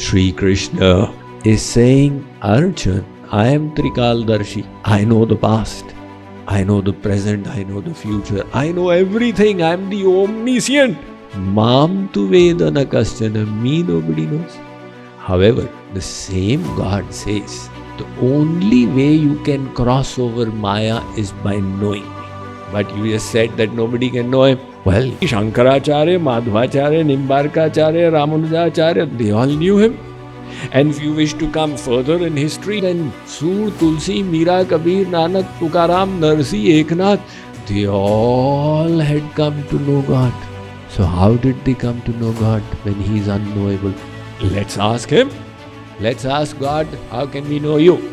Sri Krishna is saying, Arjun, I am Trikaldarshi. I know the past. I know the present. I know the future. I know everything. I am the omniscient. Mam tu vedana kaschana. Me nobody knows. However, the same God says, the only way you can cross over Maya is by knowing me. But you just said that nobody can know him. Well, Shankaracharya, Madhvacharya, Nimbarkacharya, Ramanujacharya, they all knew him. And if you wish to come further in history, then Sur, Tulsi, Mira, Kabir, Nanak, Tukaram, Narsi, Eknath, they all had come to know God. So how did they come to know God when He is unknowable? Let's ask Him. Let's ask God, how can we know you?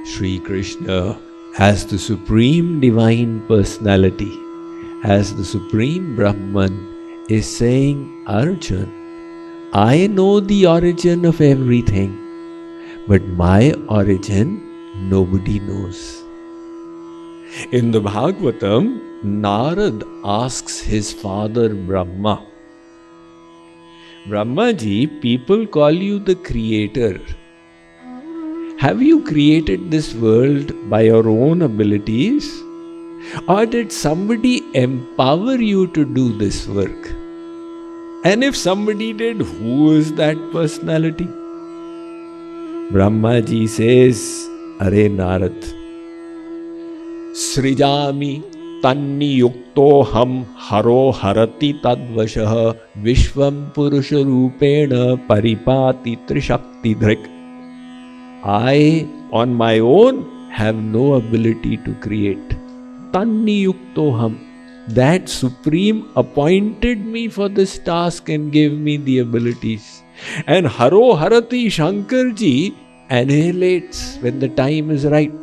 Sri Krishna, as the Supreme Divine Personality, as the Supreme Brahman, is saying, Arjun, I know the origin of everything, but my origin nobody knows. In the Bhagavatam, Narad asks his father Brahma, Brahmaji, people call you the creator. Have you created this world by your own abilities? Or did somebody empower you to do this work? And if somebody did, who is that personality? Brahmaji says, Are Narad, Srijami tanni yuktoham haro harati tadvashah vishvam purusha rupena paripati trishakti dhrik. I, on my own, have no ability to create. Tanni yuktoham. That Supreme appointed me for this task and gave me the abilities. And Haro Harati Shankarji annihilates when the time is right.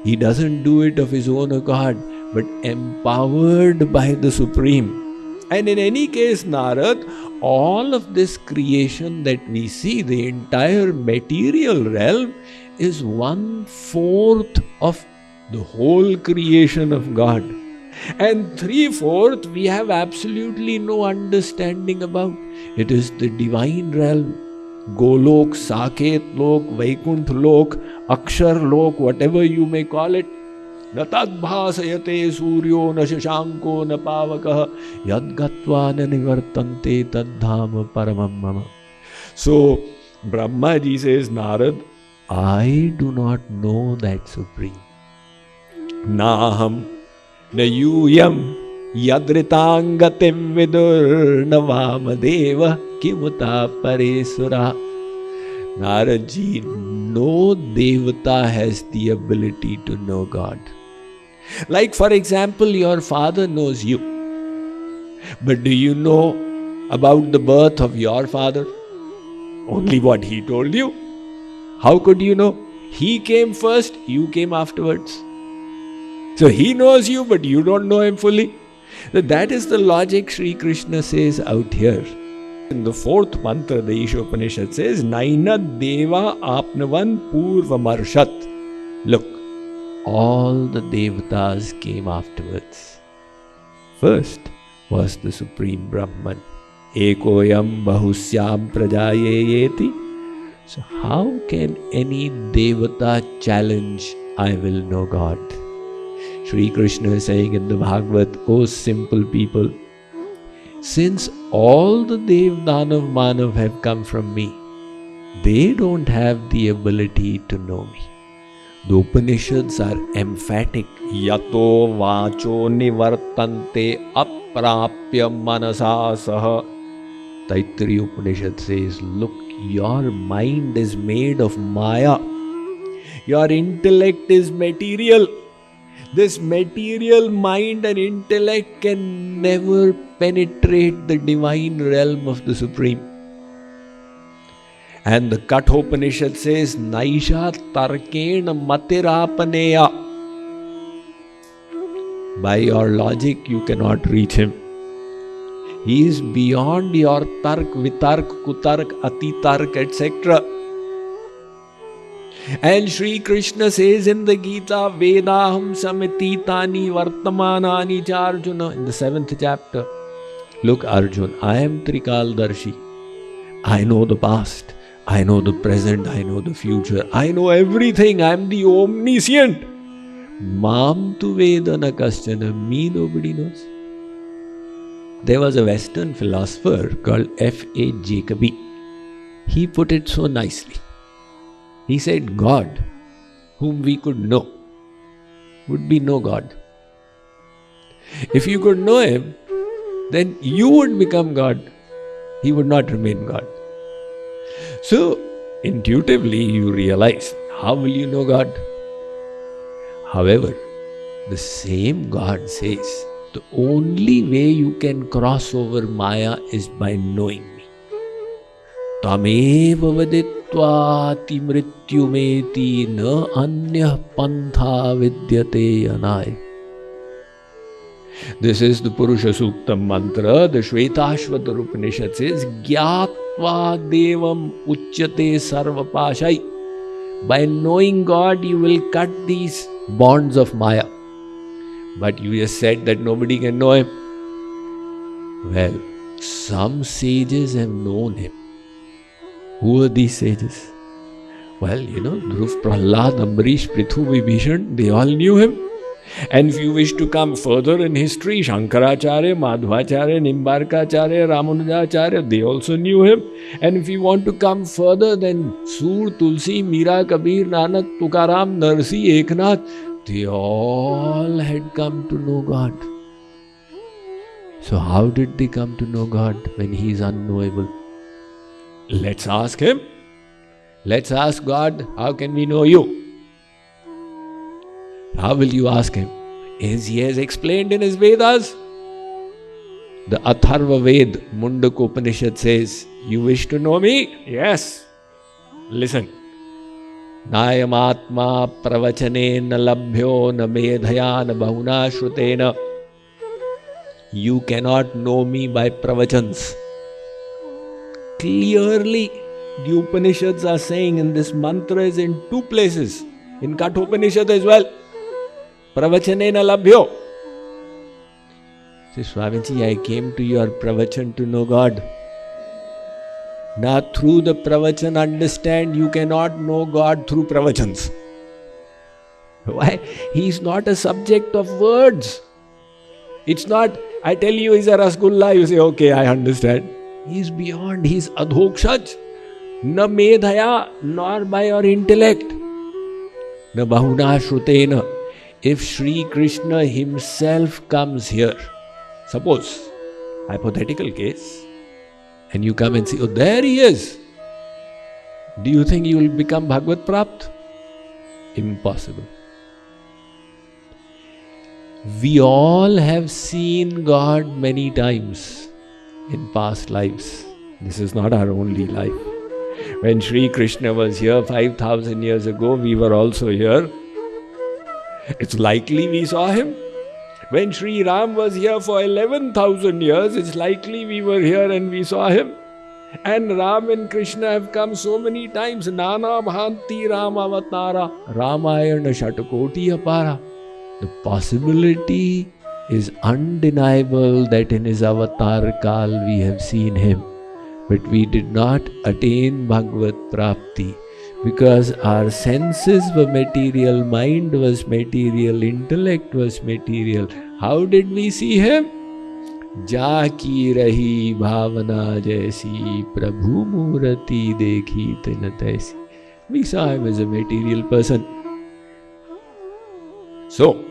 He doesn't do it of his own accord, but empowered by the Supreme. And in any case, Narad, all of this creation that we see, the entire material realm, is 1/4 of the whole creation of God. And 3/4 we have absolutely no understanding about. It is the divine realm. Golok, Saket Lok, Vaikuntha Lok, Akshar Lok, whatever you may call it. Na tadbhasayate suryo na shashanko na pavakah yad gatva na nivartante tadhama paramam mama. So Brahmaji says, Narad, I do not know that Supreme. Naham na yuyam yadritangatim vidur navamadeva kimuta paresura. Naradji, no Devata has the ability to know God. Like, for example, your father knows you. But do you know about the birth of your father? Only what he told you. How could you know? He came first, you came afterwards. So he knows you, but you don't know him fully. So that is the logic Sri Krishna says out here. In the 4th mantra, the Isha Upanishad says, Naina Deva Apnavan Purvamarshat. Look, all the Devatas came afterwards. First was the Supreme Brahman. Ekoyam Bahusyam Prajayeti. So how can any Devata challenge, I will know God? Sri Krishna is saying in the Bhagavad, O simple people, since all the Dev, Danav, Manav have come from me, they don't have the ability to know me. The Upanishads are emphatic. Yato vacho nivartante aprapya manasa saha. Taittiriya Upanishad says, look, your mind is made of Maya. Your intellect is material. This material mind and intellect can never penetrate the divine realm of the Supreme. And the Kathopanishad says, Naisha tarkena matirapaneya. By your logic, you cannot reach him. He is beyond your tark, vitark, kutark, atitark, etc. And Sri Krishna says in the Gita, Vedaham samititani vartamanani cha Arjuna, in the 7th chapter. Look, Arjun, I am Trikaldarshi. I know the past, I know the present, I know the future, I know everything, I am the omniscient. Mam tu vedana kaschana, me nobody knows. There was a Western philosopher called F.A. Jacobi. He put it so nicely. He said, God, whom we could know, would be no God. If you could know him, then you would become God. He would not remain God. So, intuitively you realize, how will you know God? However, the same God says, the only way you can cross over Maya is by knowing me. Tameva vaditvati mrityumeti na anya pantha vidyate anai. This is the Purusha Suktam mantra. The Shvetashvatar Upanishad says, Gyatva devam uchyate sarva pashai. By knowing God, you will cut these bonds of Maya. But you just said that nobody can know him. Well, some sages have known him. Who are these sages? Well, Dhruv, Prahlad, Ambarish, Prithu, Vibhishan, they all knew him. And if you wish to come further in history, Shankaracharya, Madhvacharya, Nimbarkacharya, Ramanujacharya, they also knew him. And if you want to come further, then Sur, Tulsi, Mira, Kabir, Nanak, Tukaram, Narsi, Eknath, they all had come to know God. So how did they come to know God when he is unknowable? Let's ask him. Let's ask God, how can we know you? How will you ask him? As he has explained in his Vedas. The Atharva Ved, Mundaka Upanishad says, you wish to know me? Yes. Listen. Nayamatma pravachanena labhyo na medhaya na bahuna shrutena. You cannot know me by pravachans. Clearly, the Upanishads are saying, and this mantra is in 2 places. In Kathopanishad as well. Pravachanena labhyo. Say, Swamiji, I came to your pravachan to know God. Now through the pravachan, understand you cannot know God through pravachans. Why? He is not a subject of words. It's not, I tell you he's a rasgulla, you say, okay, I understand. He is beyond, he is adhokshaj. Na medhaya, nor by your intellect. Na bahuna shrutena. If Sri Krishna himself comes here, suppose, hypothetical case, and you come and see, oh, there he is. Do you think you will become Bhagavad Prapt? Impossible. We all have seen God many times in past lives. This is not our only life. When Sri Krishna was here 5,000 years ago, we were also here. It's likely we saw him. When Sri Ram was here for 11,000 years, it's likely we were here and we saw him. And Ram and Krishna have come so many times. Nana bhanti Ram avatara, Ramayana shatakoti apara. The possibility is undeniable that in his avatar kal we have seen him. But we did not attain Bhagavad Prapti. Because our senses were material, mind was material, intellect was material. How did we see him? Jaki rahi bhavana jaisi, Prabhu murati dekhi tina taisi. We saw him as a material person. So,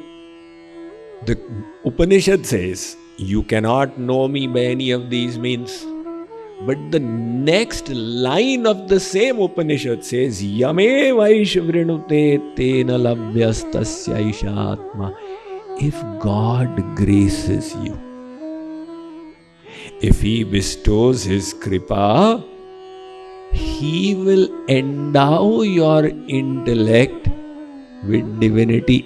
the Upanishad says, you cannot know me by any of these means. But the next line of the same Upanishad says, Yame vaishvrinute tena labhyastasya ishatma. If God graces you, if He bestows His kripa, He will endow your intellect with divinity.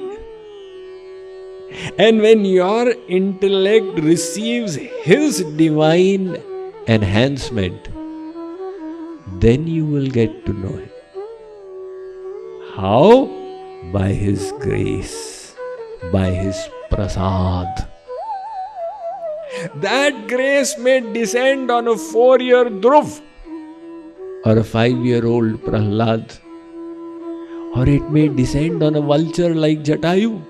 And when your intellect receives His divine enhancement, then you will get to know Him. How? By His grace, by His prasad. That grace may descend on a 4-year Dhruv or a 5-year-old Prahlad, or it may descend on a vulture like Jatayu.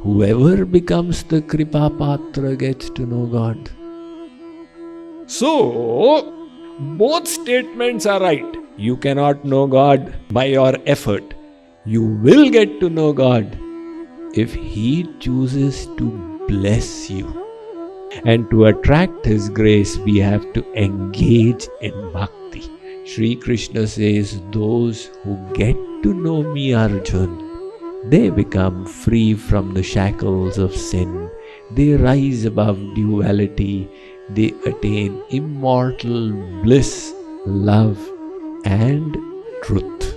Whoever becomes the Kripa Patra gets to know God. So, both statements are right. You cannot know God by your effort. You will get to know God if He chooses to bless you. And to attract His grace, we have to engage in bhakti. Sri Krishna says, those who get to know me, Arjun, they become free from the shackles of sin. They rise above duality. They attain immortal bliss, love, and truth.